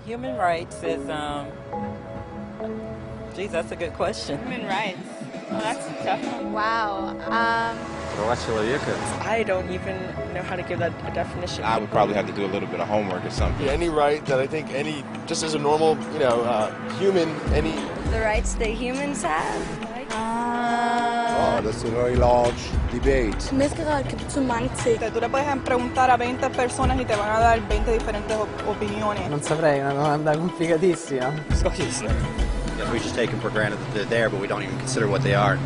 Human rights is, geez, that's a good question. Human rights. Oh, that's a tough one. Wow. I don't even know how to give that a definition. I would probably have to do a little bit of homework or something. Any right that I think just as a normal, human, The rights that humans have. That's a very large debate. Més que són mange ting. Tú le puedes preguntar a 20 personas y te van a dar 20 diferentes opiniones. Non saprei, è una domanda complicatissima. Yeah, we just take them for granted that they're there, but we don't even consider what they are.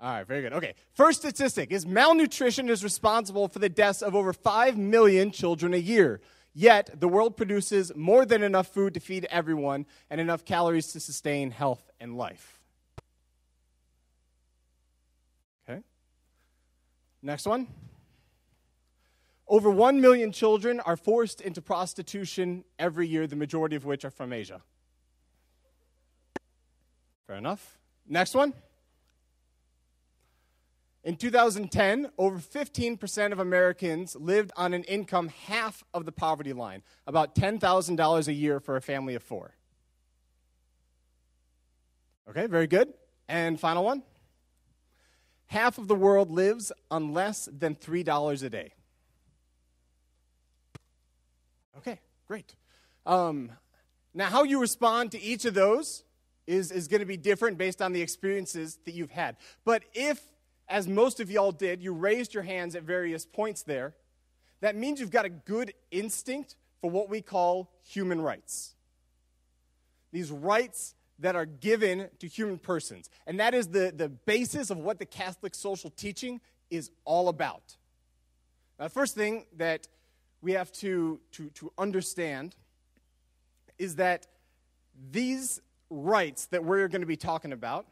All right, very good. Okay, first statistic is malnutrition is responsible for the deaths of over 5 million children a year. Yet, the world produces more than enough food to feed everyone and enough calories to sustain health and life. Okay. Next one. Over 1 million children are forced into prostitution every year, the majority of which are from Asia. Fair enough. Next one. In 2010, over 15% of Americans lived on an income half of the poverty line, about $10,000 a year for a family of 4. Okay, very good. And final one. Half of the world lives on less than $3 a day. Okay, great. Now, how you respond to each of those is going to be different based on the experiences that you've had. But if, as most of y'all did, you raised your hands at various points there, that means you've got a good instinct for what we call human rights. These rights that are given to human persons. And that is the basis of what the Catholic social teaching is all about. Now, the first thing that we have to understand is that these rights that we're going to be talking about,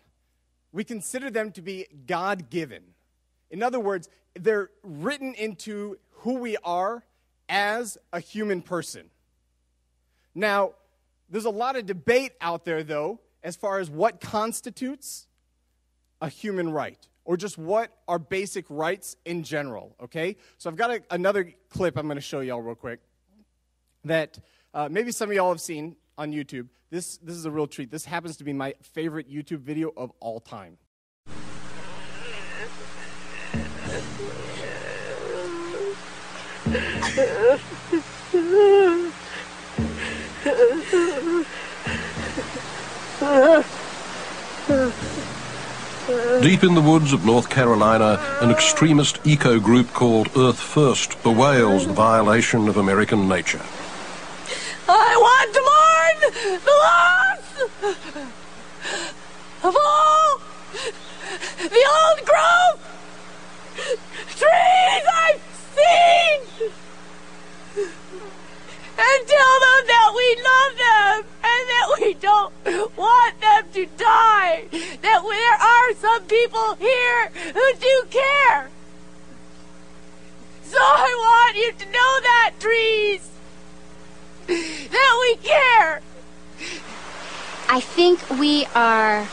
we consider them to be God-given. In other words, they're written into who we are as a human person. Now, there's a lot of debate out there, though, as far as what constitutes a human right, or just what are basic rights in general, okay? So I've got another clip I'm going to show y'all real quick that maybe some of y'all have seen on YouTube. This is a real treat. This happens to be my favorite YouTube video of all time. Deep in the woods of North Carolina, an extremist eco group called Earth First bewails the violation of American nature. I want to mourn the loss of all the old growth trees I've seen, and tell them that we love them and that we don't don't want them to die. That there are some people here who do care. So I want you to know that, trees. That we care. I think we are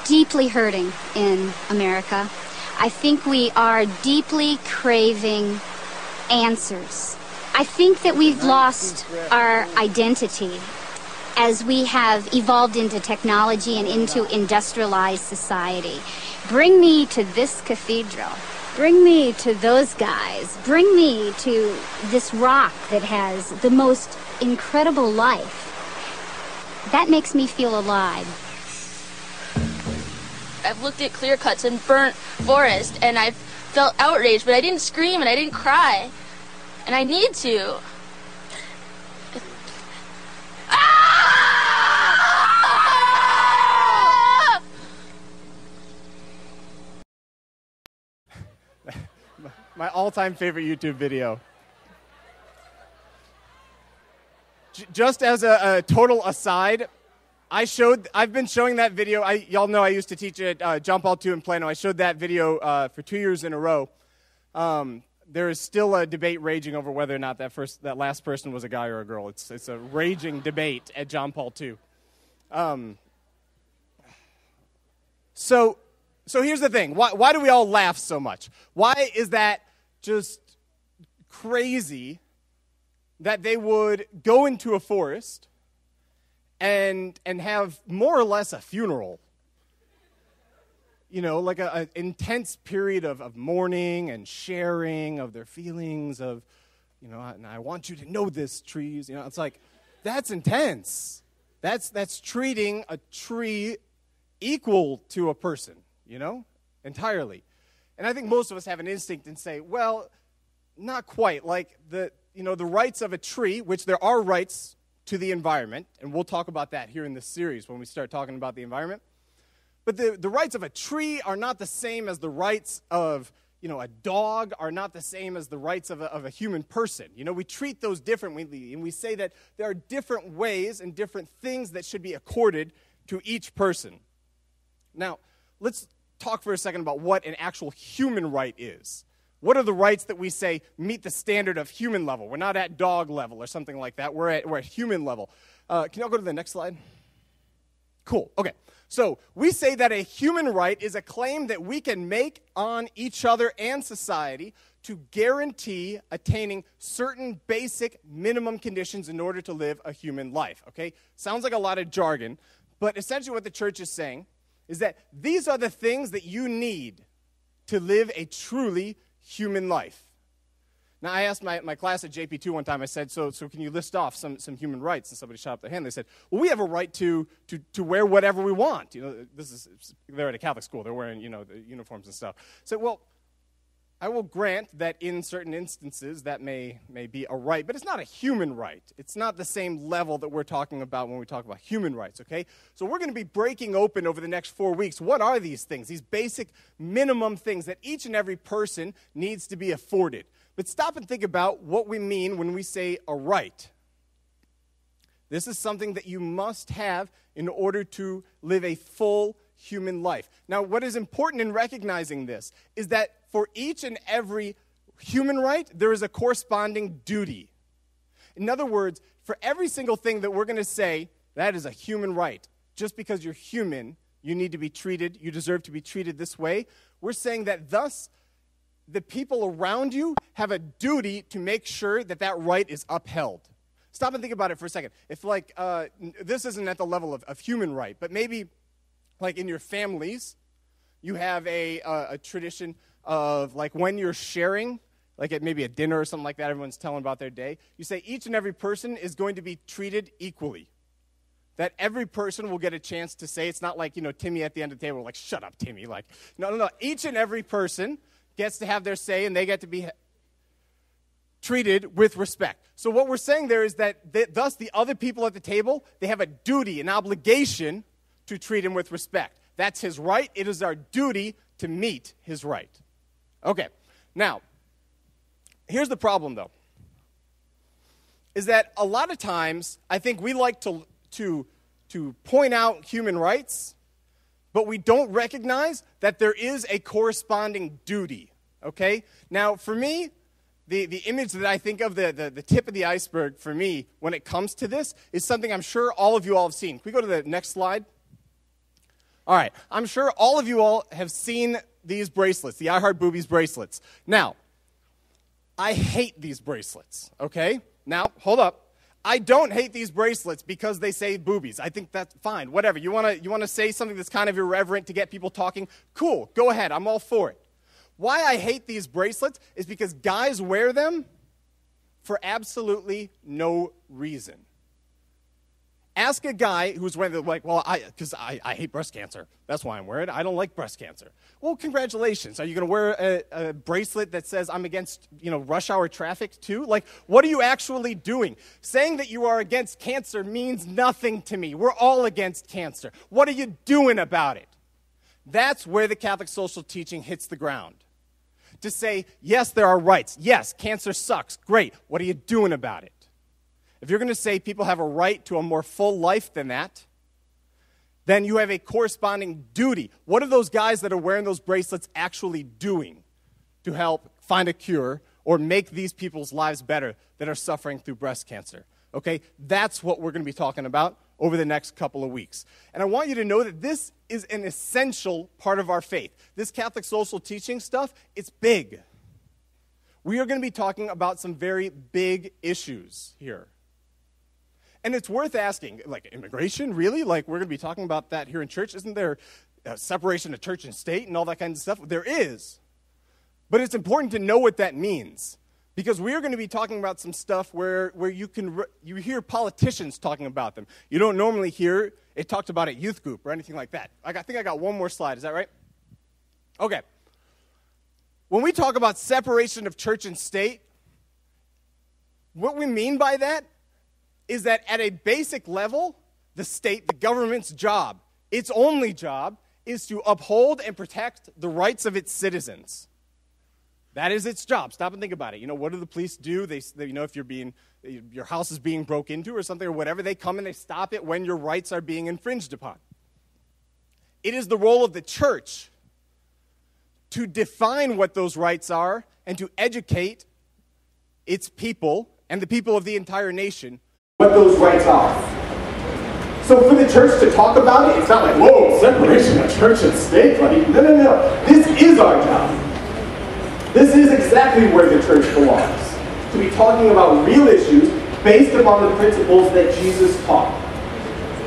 deeply hurting in America. I think we are deeply craving answers. I think that we've lost our identity as we have evolved into technology and into industrialized society. Bring me to this cathedral. Bring me to those guys. Bring me to this rock that has the most incredible life. That makes me feel alive. I've looked at clear cuts and burnt forest, and I've felt outraged, but I didn't scream and I didn't cry. And I need to. My all-time favorite YouTube video. Just as a total aside, I've been showing that video. Y'all know I used to teach at John Paul II in Plano. I showed that video for 2 years in a row. There is still a debate raging over whether or not that last person was a guy or a girl. It's a raging debate at John Paul II. So here's the thing. Why do we all laugh so much? Why is that just crazy that they would go into a forest and have more or less a funeral? You know, like an intense period of mourning and sharing of their feelings of, you know, and I want you to know this, trees. You know, it's like, that's intense. That's treating a tree equal to a person, you know, entirely. And I think most of us have an instinct and say, well, not quite. Like the rights of a tree, which there are rights to the environment, and we'll talk about that here in this series when we start talking about the environment. But the rights of a tree are not the same as the rights of, you know, a dog, are not the same as the rights of a human person. You know, we treat those differently, and we say that there are different ways and different things that should be accorded to each person. Now, let's talk for a second about what an actual human right is. What are the rights that we say meet the standard of human level? We're not at dog level or something like that. We're at human level. Can y'all go to the next slide? Cool. Okay. So we say that a human right is a claim that we can make on each other and society to guarantee attaining certain basic minimum conditions in order to live a human life. Okay? Sounds like a lot of jargon, but essentially what the church is saying is that these are the things that you need to live a truly human life. Now, I asked my class at JP2 one time, I said, so can you list off some human rights? And somebody shot up their hand. They said, well, we have a right to wear whatever we want. You know, they're at a Catholic school. They're wearing, you know, the uniforms and stuff. So, well, I will grant that in certain instances that may be a right, but it's not a human right. It's not the same level that we're talking about when we talk about human rights, okay? So we're going to be breaking open over the next 4 weeks. What are these things, these basic minimum things that each and every person needs to be afforded? But stop and think about what we mean when we say a right. This is something that you must have in order to live a full human life. Now, what is important in recognizing this is that for each and every human right, there is a corresponding duty. In other words, for every single thing that we're going to say, that is a human right. Just because you're human, you need to be treated, you deserve to be treated this way. We're saying that thus, the people around you have a duty to make sure that that right is upheld. Stop and think about it for a second. If, like, this isn't at the level of human right, but maybe, like, in your families, you have a tradition of, like, when you're sharing, like at maybe a dinner or something like that, everyone's telling about their day, you say each and every person is going to be treated equally. That every person will get a chance to say, it's not like, you know, Timmy at the end of the table, like, shut up, Timmy. Like, no. Each and every person gets to have their say, and they get to be treated with respect. So what we're saying there is that thus the other people at the table, they have a duty, an obligation to treat him with respect. That's his right. It is our duty to meet his right. Okay, now, here's the problem, though, is that a lot of times I think we like to to point out human rights, but we don't recognize that there is a corresponding duty, okay? Now, for me, the image that I think of, the tip of the iceberg for me when it comes to this is something I'm sure all of you all have seen. Can we go to the next slide? All right, I'm sure all of you all have seen these bracelets, the I Heart Boobies bracelets. Now, I hate these bracelets, okay? Now, hold up. I don't hate these bracelets because they say boobies. I think that's fine, whatever. You wanna say something that's kind of irreverent to get people talking? Cool, go ahead, I'm all for it. Why I hate these bracelets is because guys wear them for absolutely no reason. Ask a guy who's wearing them, like, well, because I hate breast cancer. That's why I'm wearing it. I don't like breast cancer. Well, congratulations. Are you going to wear a bracelet that says I'm against, rush hour traffic too? Like, what are you actually doing? Saying that you are against cancer means nothing to me. We're all against cancer. What are you doing about it? That's where the Catholic social teaching hits the ground. To say, yes, there are rights. Yes, cancer sucks. Great. What are you doing about it? If you're going to say people have a right to a more full life than that, then you have a corresponding duty. What are those guys that are wearing those bracelets actually doing to help find a cure or make these people's lives better that are suffering through breast cancer? Okay, that's what we're going to be talking about over the next couple of weeks. And I want you to know that this is an essential part of our faith. This Catholic social teaching stuff, it's big. We are going to be talking about some very big issues here. And it's worth asking, like, immigration, really? Like, we're going to be talking about that here in church? Isn't there a separation of church and state and all that kind of stuff? There is. But it's important to know what that means. Because we are going to be talking about some stuff where you hear politicians talking about them. You don't normally hear it talked about at youth group or anything like that. I think I got one more slide. Is that right? Okay. When we talk about separation of church and state, what we mean by that is that at a basic level, the state, the government's job, its only job, is to uphold and protect the rights of its citizens. That is its job. Stop and think about it. What do the police do? They if your house is being broke into or something or whatever, they come and they stop it when your rights are being infringed upon. It is the role of the church to define what those rights are and to educate its people and the people of the entire nation what those rights are. So for the church to talk about it, it's not like, whoa, separation of church and state, buddy. No. This is our job. This is exactly where the church belongs. To be talking about real issues based upon the principles that Jesus taught.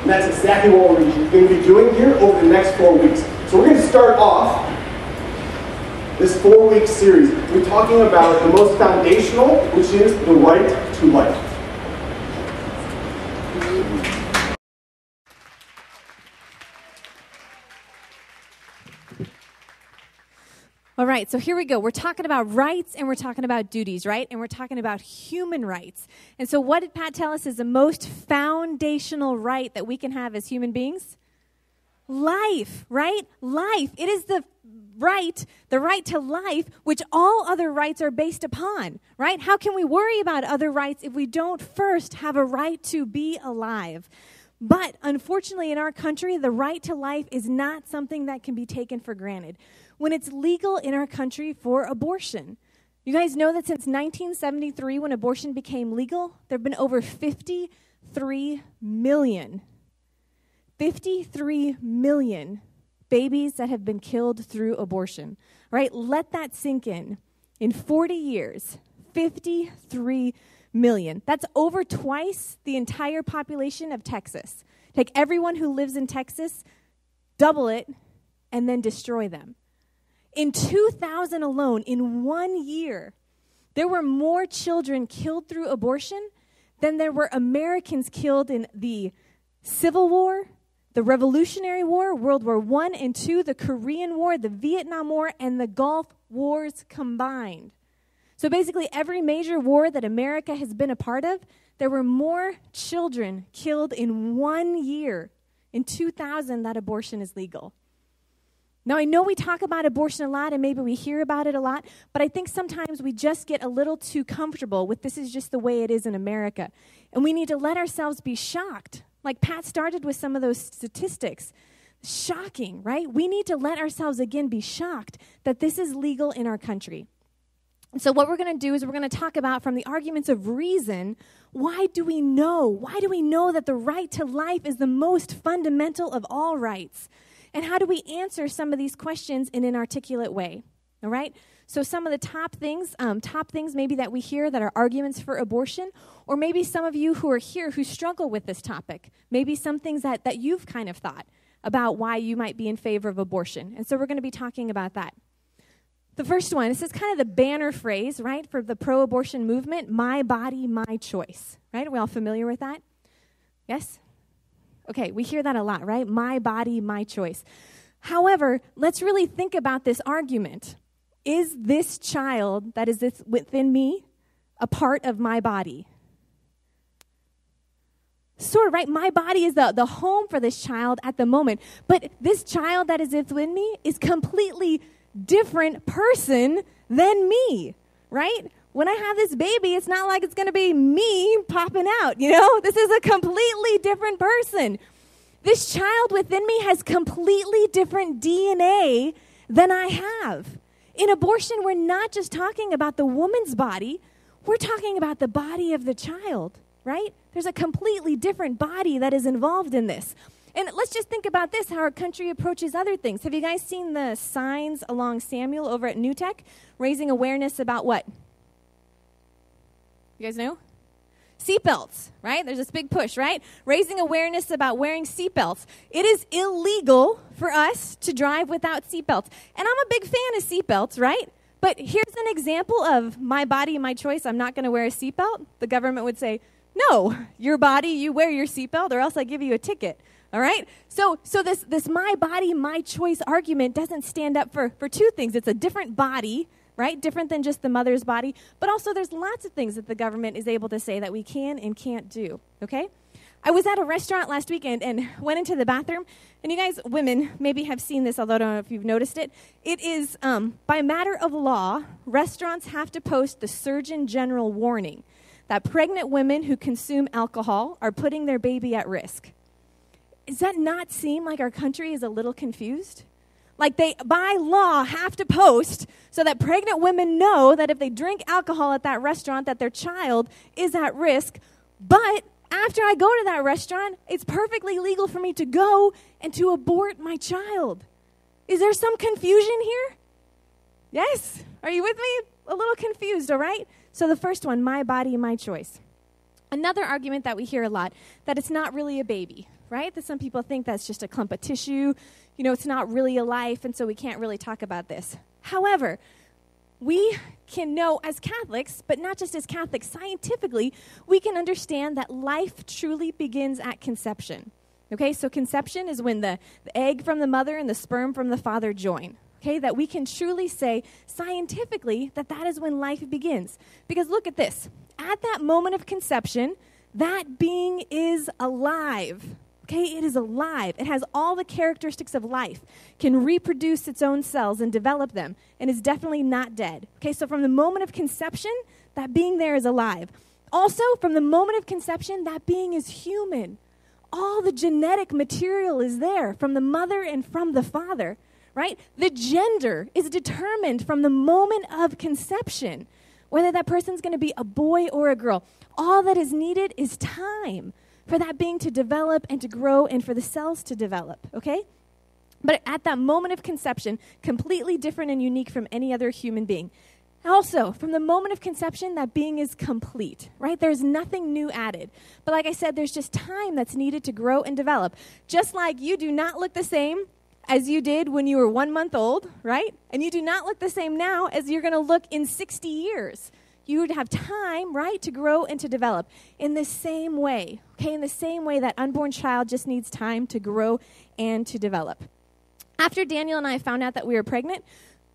And that's exactly what we're going to be doing here over the next 4 weeks. So we're going to start off this 4-week series. We're talking about the most foundational, which is the right to life. All right, so here we go. We're talking about rights and we're talking about duties, right? And we're talking about human rights. And so what did Pat tell us is the most foundational right that we can have as human beings? Life, right? Life. It is the right to life, which all other rights are based upon, right? How can we worry about other rights if we don't first have a right to be alive? But unfortunately in our country, the right to life is not something that can be taken for granted. When it's legal in our country for abortion. You guys know that since 1973, when abortion became legal, there have been over 53 million babies that have been killed through abortion. Right? Let that sink in. In 40 years, 53 million. That's over twice the entire population of Texas. Take everyone who lives in Texas, double it, and then destroy them. In 2000 alone, in 1 year, there were more children killed through abortion than there were Americans killed in the Civil War, the Revolutionary War, World War I and II, the Korean War, the Vietnam War, and the Gulf Wars combined. So basically, every major war that America has been a part of, there were more children killed in 1 year. In 2000, that abortion is legal. Now, I know we talk about abortion a lot, and maybe we hear about it a lot, but I think sometimes we just get a little too comfortable with this is just the way it is in America. And we need to let ourselves be shocked. Like Pat started with some of those statistics. Shocking, right? We need to let ourselves again be shocked that this is legal in our country. And so what we're going to do is we're going to talk about from the arguments of reason, why do we know? Why do we know that the right to life is the most fundamental of all rights? And how do we answer some of these questions in an articulate way? All right? So some of the top things maybe that we hear that are arguments for abortion, or maybe some of you who are here who struggle with this topic, maybe some things that you've kind of thought about why you might be in favor of abortion. And so we're going to be talking about that. The first one, this is kind of the banner phrase, right, for the pro-abortion movement, my body, my choice, right? Are we all familiar with that? Yes? Okay, we hear that a lot, right? My body, my choice. However, let's really think about this argument. Is this child that is within me a part of my body? Sort of, right? My body is the home for this child at the moment. But this child that is within me is completely different person than me, right? When I have this baby, it's not like it's going to be me popping out, you know? This is a completely different person. This child within me has completely different DNA than I have. In abortion, we're not just talking about the woman's body, we're talking about the body of the child, right? There's a completely different body that is involved in this. And let's just think about this, how our country approaches other things. Have you guys seen the signs along Samuel over at New Tech, raising awareness about what? You guys know? Seatbelts, right? There's this big push, right? Raising awareness about wearing seatbelts. It is illegal for us to drive without seatbelts. And I'm a big fan of seatbelts, right? But here's an example of my body, my choice. I'm not going to wear a seatbelt. The government would say, no, your body, you wear your seatbelt or else I give you a ticket. All right? So this my body, my choice argument doesn't stand up for two things. It's a different body, right? Different than just the mother's body. But also there's lots of things that the government is able to say that we can and can't do. Okay? I was at a restaurant last weekend and went into the bathroom. And you guys, women, maybe have seen this, although I don't know if you've noticed it. It is, by matter of law, restaurants have to post the Surgeon General warning that pregnant women who consume alcohol are putting their baby at risk. Does that not seem like our country is a little confused? Like they, by law, have to post so that pregnant women know that if they drink alcohol at that restaurant, that their child is at risk. But after I go to that restaurant, it's perfectly legal for me to go and to abort my child. Is there some confusion here? Yes? Are you with me? A little confused, all right? So the first one, my body, my choice. Another argument that we hear a lot, that it's not really a baby, right? That some people think that's just a clump of tissue. You know, it's not really a life, and so we can't really talk about this. However, we can know as Catholics, but not just as Catholics, scientifically, we can understand that life truly begins at conception. Okay, so conception is when the egg from the mother and the sperm from the father join. Okay, that we can truly say scientifically that is when life begins. Because look at this. At that moment of conception, that being is alive. Okay, it is alive. It has all the characteristics of life, can reproduce its own cells and develop them, and is definitely not dead. Okay, so from the moment of conception, that being there is alive. Also, from the moment of conception, that being is human. All the genetic material is there from the mother and from the father, right? The gender is determined from the moment of conception, whether that person's going to be a boy or a girl. All that is needed is time for that being to develop and to grow and for the cells to develop, okay? But at that moment of conception, completely different and unique from any other human being. Also, from the moment of conception, that being is complete, right? There's nothing new added. But like I said, there's just time that's needed to grow and develop. Just like you do not look the same as you did when you were 1 month old, right? And you do not look the same now as you're going to look in 60 years. You would have time, right, to grow and to develop in the same way, okay? In the same way that unborn child just needs time to grow and to develop. After Daniel and I found out that we were pregnant,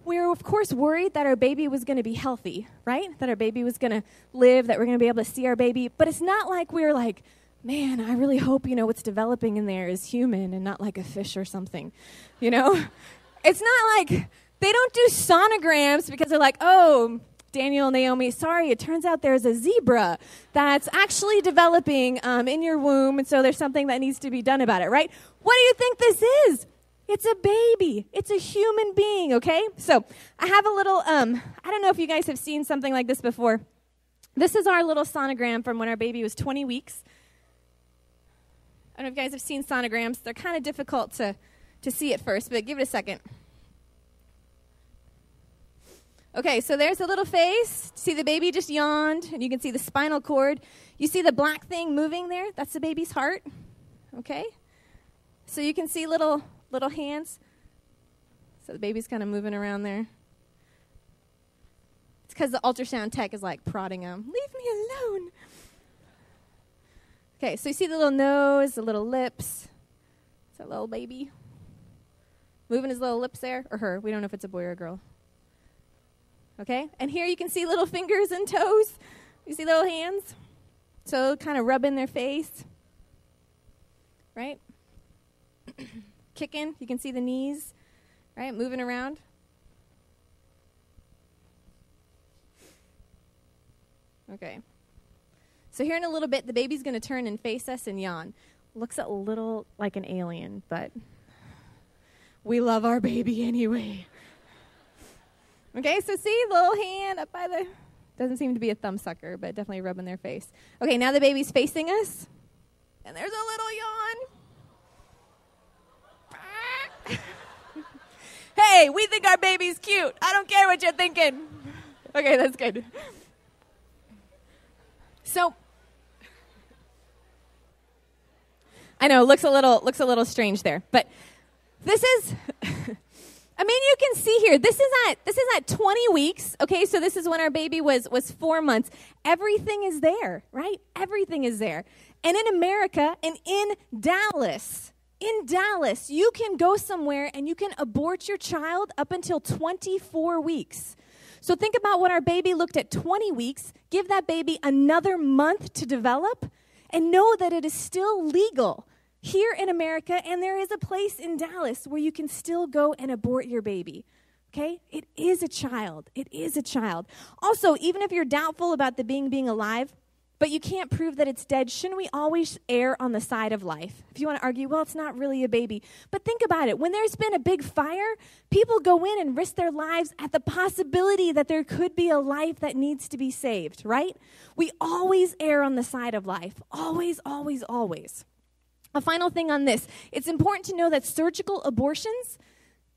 we were, of course, worried that our baby was going to be healthy, right? That our baby was going to live, that we're going to be able to see our baby. But it's not like we were like, man, I really hope, what's developing in there is human and not like a fish or something, It's not like they don't do sonograms because they're like, oh, Daniel, Naomi, sorry, it turns out there's a zebra that's actually developing in your womb, and so there's something that needs to be done about it, right? What do you think this is? It's a baby. It's a human being, okay? So I have a little, I don't know if you guys have seen something like this before. This is our little sonogram from when our baby was 20 weeks. I don't know if you guys have seen sonograms. They're kind of difficult to see at first, but give it a second. Okay, so there's a little face. See, the baby just yawned, and you can see the spinal cord. You see the black thing moving there? That's the baby's heart, okay? So you can see little hands. So the baby's kind of moving around there. It's because the ultrasound tech is like prodding him. Leave me alone. Okay, so you see the little nose, the little lips. It's that little baby. Moving his little lips there, or her. We don't know if it's a boy or a girl. Okay, and here you can see little fingers and toes. You see little hands. So kind of rubbing their face. Right? Kicking, you can see the knees, right, moving around. Okay. So here in a little bit, the baby's going to turn and face us and yawn. Looks a little like an alien, but we love our baby anyway. Okay, so see, little hand up by the, doesn't seem to be a thumb sucker, but definitely rubbing their face. Okay, now the baby's facing us, and there's a little yawn. Hey, we think our baby's cute. I don't care what you're thinking. Okay, that's good. So, I know, looks a little strange there, but this is, I mean, you can see here, this is at 20 weeks, okay, so this is when our baby was 4 months. Everything is there, right? Everything is there. And in America, and in Dallas, you can go somewhere and you can abort your child up until 24 weeks. So think about when our baby looked at 20 weeks, give that baby another month to develop, and know that it is still legal here in America, and there is a place in Dallas where you can still go and abort your baby. Okay? It is a child. It is a child. Also, even if you're doubtful about the being alive, but you can't prove that it's dead, shouldn't we always err on the side of life? If you want to argue, well, it's not really a baby. But think about it. When there's been a big fire, people go in and risk their lives at the possibility that there could be a life that needs to be saved, right? We always err on the side of life. Always, always, always. A final thing on this. It's important to know that surgical abortions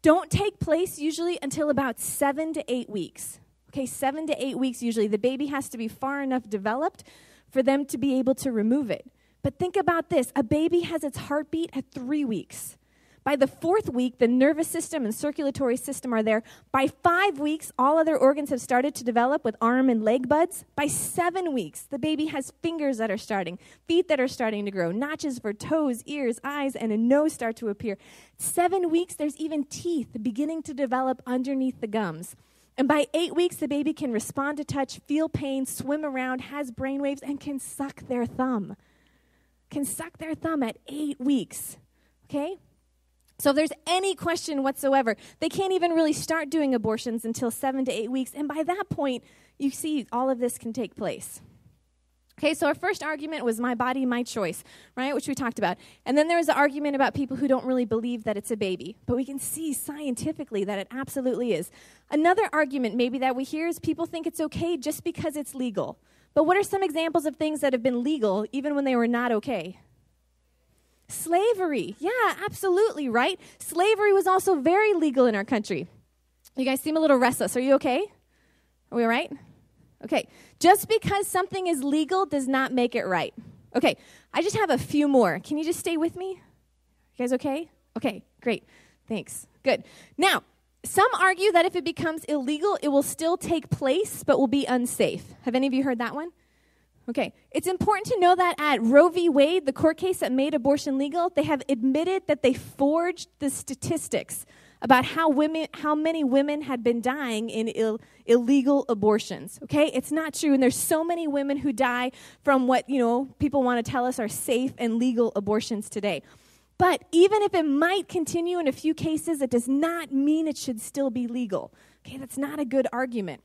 don't take place usually until about 7 to 8 weeks. Okay, 7 to 8 weeks usually. The baby has to be far enough developed for them to be able to remove it. But think about this. A baby has its heartbeat at 3 weeks. By the 4th week, the nervous system and circulatory system are there. By 5 weeks, all other organs have started to develop with arm and leg buds. By 7 weeks, the baby has fingers that are starting, feet that are starting to grow, notches for toes, ears, eyes, and a nose start to appear. 7 weeks, there's even teeth beginning to develop underneath the gums. And by 8 weeks, the baby can respond to touch, feel pain, swim around, has brainwaves, and can suck their thumb. Can suck their thumb at 8 weeks, okay? So if there's any question whatsoever, they can't even really start doing abortions until 7 to 8 weeks. And by that point, you see all of this can take place. Okay, so our first argument was my body, my choice, right, which we talked about. And then there was the argument about people who don't really believe that it's a baby. But we can see scientifically that it absolutely is. Another argument maybe that we hear is people think it's okay just because it's legal. But what are some examples of things that have been legal even when they were not okay? Slavery. Yeah, absolutely, right? Slavery was also very legal in our country. You guys seem a little restless. Are you okay? Are we all right? Okay, just because something is legal does not make it right. Okay, I just have a few more. Can you just stay with me? You guys okay? Okay, great. Thanks. Good. Now, some argue that if it becomes illegal, it will still take place, but will be unsafe. Have any of you heard that one? Okay, it's important to know that at Roe v. Wade, the court case that made abortion legal, they have admitted that they forged the statistics about how many women had been dying in illegal abortions. Okay, it's not true, and there's so many women who die from what people want to tell us are safe and legal abortions today. But even if it might continue in a few cases, it does not mean it should still be legal. Okay, that's not a good argument.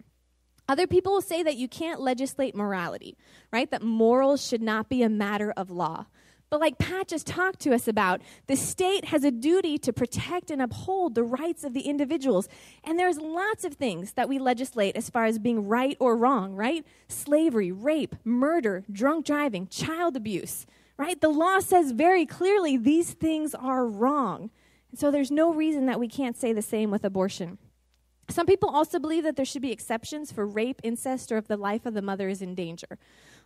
Other people will say that you can't legislate morality, right? That morals should not be a matter of law. But like Pat just talked to us about, the state has a duty to protect and uphold the rights of the individuals. And there's lots of things that we legislate as far as being right or wrong, right? Slavery, rape, murder, drunk driving, child abuse, right? The law says very clearly these things are wrong. And so there's no reason that we can't say the same with abortion. Some people also believe that there should be exceptions for rape, incest, or if the life of the mother is in danger.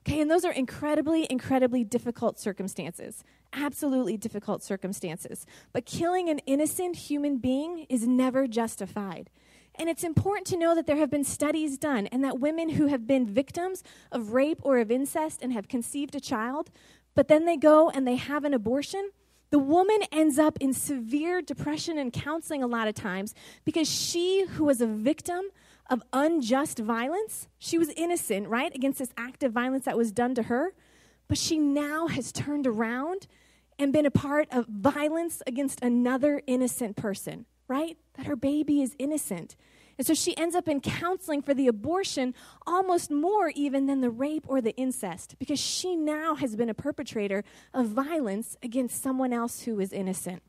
Okay, and those are incredibly, incredibly difficult circumstances. Absolutely difficult circumstances. But killing an innocent human being is never justified. And it's important to know that there have been studies done and that women who have been victims of rape or of incest and have conceived a child, but then they go and they have an abortion, the woman ends up in severe depression and counseling a lot of times because she, who was a victim of unjust violence, she was innocent, right, against this act of violence that was done to her, but she now has turned around and been a part of violence against another innocent person, right, that her baby is innocent. And so she ends up in counseling for the abortion almost more even than the rape or the incest because she now has been a perpetrator of violence against someone else who is innocent.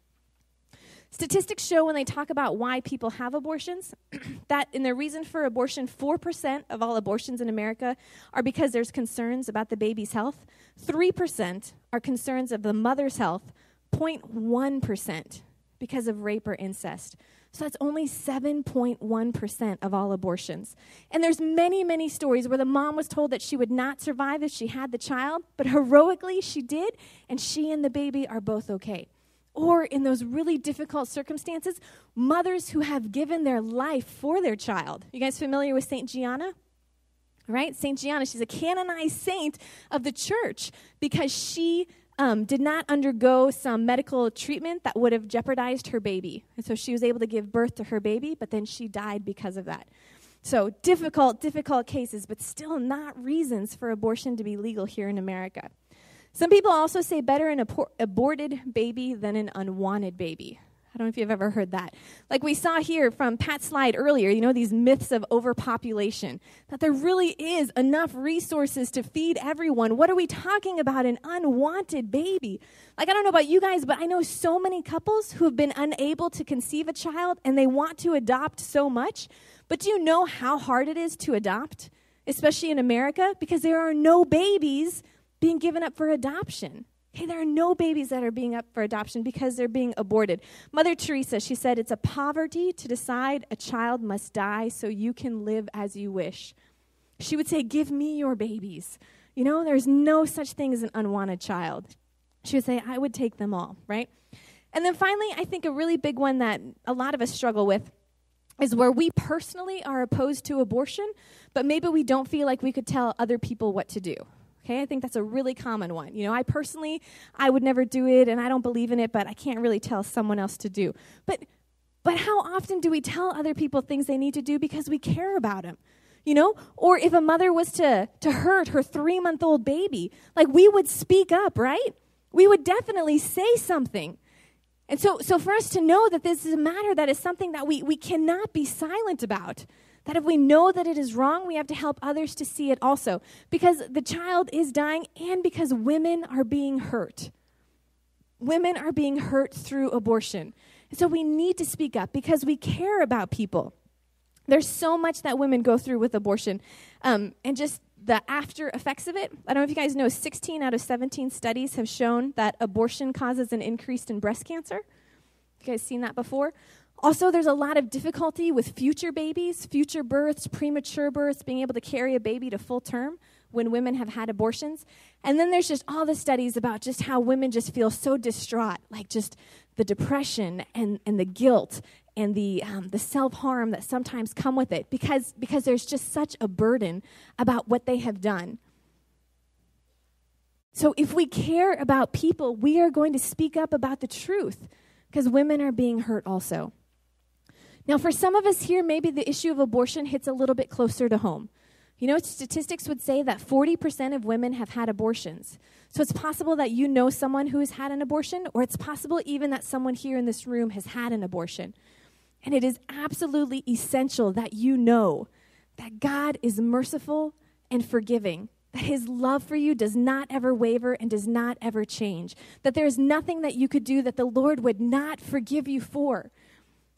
Statistics show when they talk about why people have abortions that in the reason for abortion, 4% of all abortions in America are because there's concerns about the baby's health. 3% are concerns of the mother's health. 0.1% because of rape or incest. So that's only 7.1% of all abortions. And there's many, many stories where the mom was told that she would not survive if she had the child, but heroically she did, and she and the baby are both okay. Or in those really difficult circumstances, mothers who have given their life for their child. You guys familiar with St. Gianna? Right? St. Gianna, she's a canonized saint of the church because she did not undergo some medical treatment that would have jeopardized her baby. And so she was able to give birth to her baby, but then she died because of that. So difficult cases, but still not reasons for abortion to be legal here in America. Some people also say better an aborted baby than an unwanted baby. I don't know if you've ever heard that. Like we saw here from Pat's slide earlier, you know, these myths of overpopulation, that there really is enough resources to feed everyone. What are we talking about? An unwanted baby. Like, I don't know about you guys, but I know so many couples who have been unable to conceive a child and they want to adopt so much. But do you know how hard it is to adopt, especially in America? Because there are no babies being given up for adoption. Okay, there are no babies that are being up for adoption because they're being aborted. Mother Teresa, she said, it's a poverty to decide a child must die so you can live as you wish. She would say, give me your babies. You know, there's no such thing as an unwanted child. She would say, I would take them all, right? And then finally, I think a really big one that a lot of us struggle with is where we personally are opposed to abortion, but maybe we don't feel like we could tell other people what to do. Okay, I think that's a really common one. You know, I would never do it, and I don't believe in it, but I can't really tell someone else to do. But how often do we tell other people things they need to do because we care about them? You know, or if a mother was to hurt her 3-month-old baby, like we would speak up, right? We would definitely say something. And so for us to know that this is a matter that is something that we cannot be silent about. That if we know that it is wrong, we have to help others to see it also. Because the child is dying and because women are being hurt. Women are being hurt through abortion. So we need to speak up because we care about people. There's so much that women go through with abortion. And just the after effects of it. I don't know if you guys know, 16 out of 17 studies have shown that abortion causes an increase in breast cancer. You guys seen that before? Also, there's a lot of difficulty with future babies, future births, premature births, being able to carry a baby to full term when women have had abortions. And then there's just all the studies about just how women just feel so distraught, like just the depression and the guilt and the self-harm that sometimes come with it because there's just such a burden about what they have done. So if we care about people, we are going to speak up about the truth because women are being hurt also. Now, for some of us here, maybe the issue of abortion hits a little bit closer to home. You know, statistics would say that 40% of women have had abortions. So it's possible that you know someone who has had an abortion, or it's possible even that someone here in this room has had an abortion. And it is absolutely essential that you know that God is merciful and forgiving, that his love for you does not ever waver and does not ever change, that there is nothing that you could do that the Lord would not forgive you for.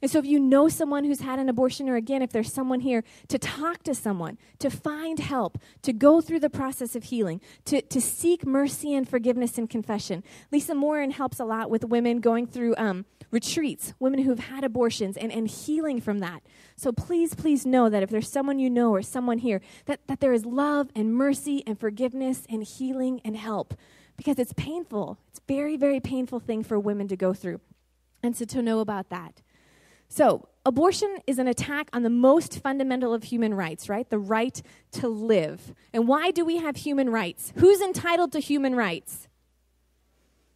And so if you know someone who's had an abortion, or again, if there's someone here, to talk to someone, to find help, to go through the process of healing, to seek mercy and forgiveness and confession. Lisa Morin helps a lot with women going through retreats, women who've had abortions and healing from that. So please, please know that if there's someone you know or someone here, that there is love and mercy and forgiveness and healing and help, because it's painful. It's a very, very painful thing for women to go through. And so to know about that. So, abortion is an attack on the most fundamental of human rights, right? The right to live. And why do we have human rights? Who's entitled to human rights?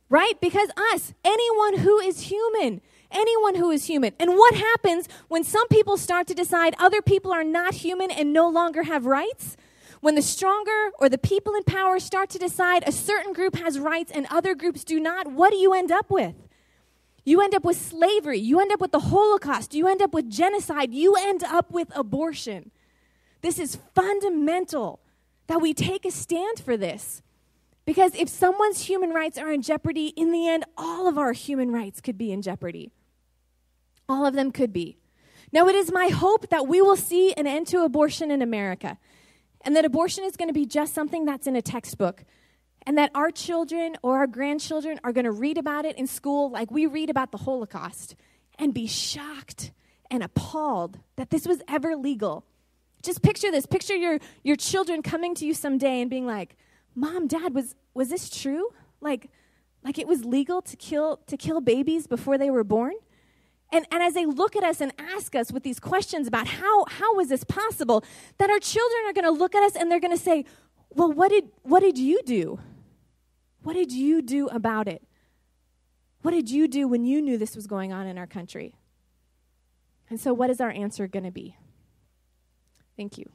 Right? Because us, anyone who is human. Anyone who is human. And what happens when some people start to decide other people are not human and no longer have rights? When the stronger or the people in power start to decide a certain group has rights and other groups do not, what do you end up with? You end up with slavery. You end up with the Holocaust. You end up with genocide. You end up with abortion. This is fundamental that we take a stand for this. Because if someone's human rights are in jeopardy, in the end, all of our human rights could be in jeopardy. All of them could be. Now, it is my hope that we will see an end to abortion in America, and that abortion is going to be just something that's in a textbook, and that our children or our grandchildren are going to read about it in school like we read about the Holocaust and be shocked and appalled that this was ever legal. Just picture this. Picture your children coming to you someday and being like, Mom, Dad, was this true? Like it was legal to kill babies before they were born? And as they look at us and ask us with these questions about how was this possible, that our children are going to look at us and they're going to say, well, what did you do? What did you do about it? What did you do when you knew this was going on in our country? And so what is our answer going to be? Thank you.